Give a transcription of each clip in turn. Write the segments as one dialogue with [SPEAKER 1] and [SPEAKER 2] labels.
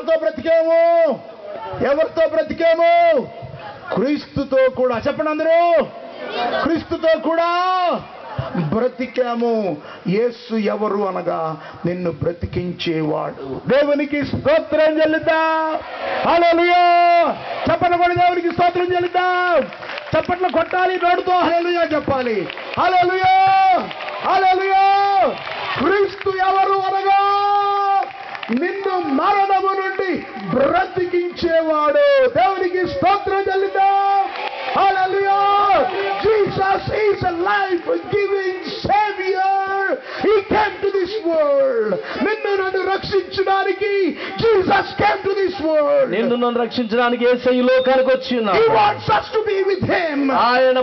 [SPEAKER 1] ఎవరితో బ్రతికాము? ఎవరితో బ్రతికాము? క్రీస్తుతో కూడా. చెప్పండి అందరూ, క్రీస్తుతో కూడా బ్రతికాము. యేసు ఎవరు అనగా నిన్ను బ్రతికించేవాడు. దేవునికి స్తోత్రం చెల్లిద్దాం. హల్లెలూయా. చెప్పండి కూడా దేవునికి స్తోత్రం చెల్లిద్దాం. చప్పట్లు కొట్టాలి, నోడుతో హల్లెలూయా చెప్పాలి. హల్లెలూయా, హల్లెలూయా. క్రీస్తు ఎవరు అనగా నిన్ను మరణము నుండి బ్రతికించేవాడు. దేవునికి స్తోత్రం చెల్లిద్దాం. హల్లెలూయా. Jesus is a life-giving Savior. He came to this world. నిన్ను నన్ను రక్షించడానికి Jesus came to this world.
[SPEAKER 2] నిన్ను నన్ను రక్షించడానికి యేసయ్య ఈ లోకానికి వచ్చి ఉన్నాడు.
[SPEAKER 1] He wants us to be with Him.
[SPEAKER 2] ఆయన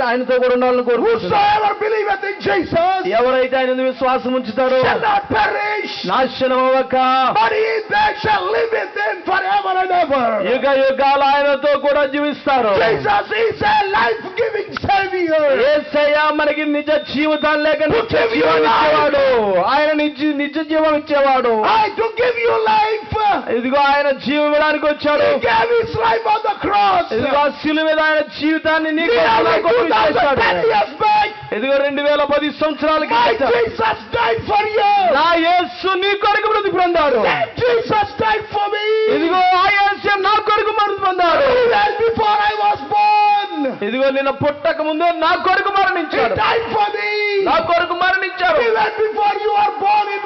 [SPEAKER 2] ఆయనతో కూడా ఉండాలని కోరుకుంటున్నాడు.
[SPEAKER 1] Whosoever believeth in Jesus,
[SPEAKER 2] ఎవరైతే ఆయన మీద విశ్వాసం ఉంచుతారో
[SPEAKER 1] shall not perish,
[SPEAKER 2] నాశనం అవ్వక,
[SPEAKER 1] but they shall live with Him forever and ever.
[SPEAKER 2] యుగ యుగాలు ఆయనతో కూడా జీవిస్తారు.
[SPEAKER 1] Jesus is a life-giving Savior.
[SPEAKER 2] యేసయ్య మనకి నిజ జీవితాన్ని లేక నిత్య జీవం ఇచ్చేవాడు. ఆయన నిజ జీవం ఇచ్చేవాడు.
[SPEAKER 1] I to give you life.
[SPEAKER 2] ఇదిగో ఆయన జీవం ఇవ్వడానికి వచ్చాడు.
[SPEAKER 1] He gave His life on the cross.
[SPEAKER 2] ఇదిగో శిలువ మీద ఆయన జీవితాన్ని నీకు
[SPEAKER 1] Nearly
[SPEAKER 2] ఇచ్చేశాడు.
[SPEAKER 1] 2010 years back,
[SPEAKER 2] ఇదిగో 2010 సంవత్సరాల
[SPEAKER 1] my
[SPEAKER 2] క్రితం
[SPEAKER 1] Jesus died for you.
[SPEAKER 2] నా యేసు నీ కొరకు మృతి పొందాడు.
[SPEAKER 1] That Jesus died for me.
[SPEAKER 2] ఇదిగో ఆ యేసు నా కొరకు మృతి పొందాడు.
[SPEAKER 1] Even before I was born,
[SPEAKER 2] ఇదిగో నిన్న పుట్టక ముందే నా కొరకు
[SPEAKER 1] He
[SPEAKER 2] మరణించాడు.
[SPEAKER 1] died for me.
[SPEAKER 2] నా కొరకు మరణించాడు.
[SPEAKER 1] Even before you are born in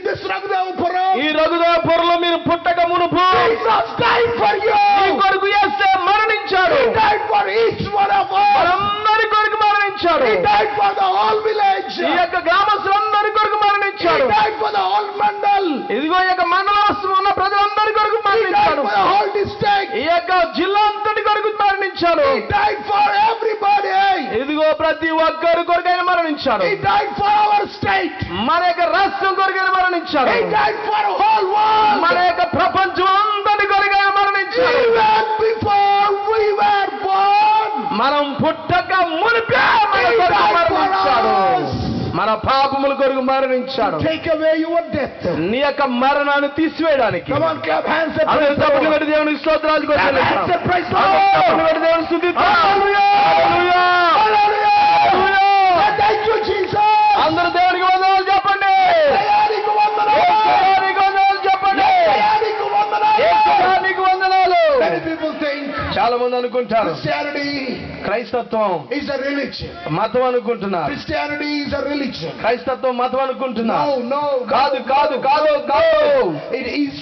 [SPEAKER 1] this Raghunapuram,
[SPEAKER 2] ఈ రఘుదాపురంలో మీరు పుట్టక మునుపు
[SPEAKER 1] Jesus died for
[SPEAKER 2] నీ
[SPEAKER 1] you.
[SPEAKER 2] కొరకు యేసే మరణించాడు.
[SPEAKER 1] He died for each one of us.
[SPEAKER 2] మనందరి కొరకు మరణించాడు.
[SPEAKER 1] He died for the whole village.
[SPEAKER 2] ఈ యొక్క గ్రామస్తులందరి కొరకు
[SPEAKER 1] He
[SPEAKER 2] మరణించాడు.
[SPEAKER 1] died for the whole mandal.
[SPEAKER 2] ఇదిగో ఈ యొక్క మండలం ఉన్న ప్రజలందరి కొరకు
[SPEAKER 1] He died
[SPEAKER 2] మరణించాడు.
[SPEAKER 1] for the whole district.
[SPEAKER 2] ఈ యొక్క జిల్లా అంతటి కొరకు మరణించాడు.
[SPEAKER 1] He died for everybody.
[SPEAKER 2] ఇదిగో ప్రతి ఒక్కరి కొరకు ఆయన మరణించాడు.
[SPEAKER 1] He died for our state.
[SPEAKER 2] మన యొక్క రాష్ట్రం కొరకు ఆయన మరణించాడు.
[SPEAKER 1] He died for the whole world.
[SPEAKER 2] మన యొక్క ప్రపంచం అంతటి కొరకు ఆయన మరణించాడు.
[SPEAKER 1] Even before we were born,
[SPEAKER 2] మనం పుట్టక మునిపే మన
[SPEAKER 1] He
[SPEAKER 2] కొరకు
[SPEAKER 1] died for
[SPEAKER 2] మరణించాడు.
[SPEAKER 1] us.
[SPEAKER 2] మన పాపముల కొరకు మరణించాడు.
[SPEAKER 1] Take away your death.
[SPEAKER 2] నీ యొక్క మరణాన్ని తీసివేయడానికి.
[SPEAKER 1] Come on, clap hands and
[SPEAKER 2] అందరూ
[SPEAKER 1] praise the
[SPEAKER 2] తప్పని
[SPEAKER 1] Lord.
[SPEAKER 2] బట్టి దేవునికి స్తోత్రాలు
[SPEAKER 1] Clap hands
[SPEAKER 2] కొట్టాలి.
[SPEAKER 1] and praise the
[SPEAKER 2] తప్పని
[SPEAKER 1] Lord.
[SPEAKER 2] బట్టి దేవుని స్తుతిద్దాం.
[SPEAKER 1] Hallelujah.
[SPEAKER 2] Hallelujah.
[SPEAKER 1] Hallelujah. Thank you, Jesus.
[SPEAKER 2] అందరూ దేవునికి వందనాలు చెప్పండి.
[SPEAKER 1] దయానికి వందనాలు.
[SPEAKER 2] యేసునికి వందనాలు చెప్పండి.
[SPEAKER 1] దయానికి వందనాలు.
[SPEAKER 2] యేసునికి వందనాలు.
[SPEAKER 1] Many people think
[SPEAKER 2] చాలా మంది అనుకుంటారు
[SPEAKER 1] Christianity
[SPEAKER 2] క్రైస్తత్వం
[SPEAKER 1] is a religion.
[SPEAKER 2] మతం అనుకుంటున్నారు.
[SPEAKER 1] Christianity is a religion.
[SPEAKER 2] క్రైస్తత్వం మతం అనుకుంటున్నారు.
[SPEAKER 1] No.
[SPEAKER 2] కాదు కాదు కాదు కాదు.
[SPEAKER 1] It is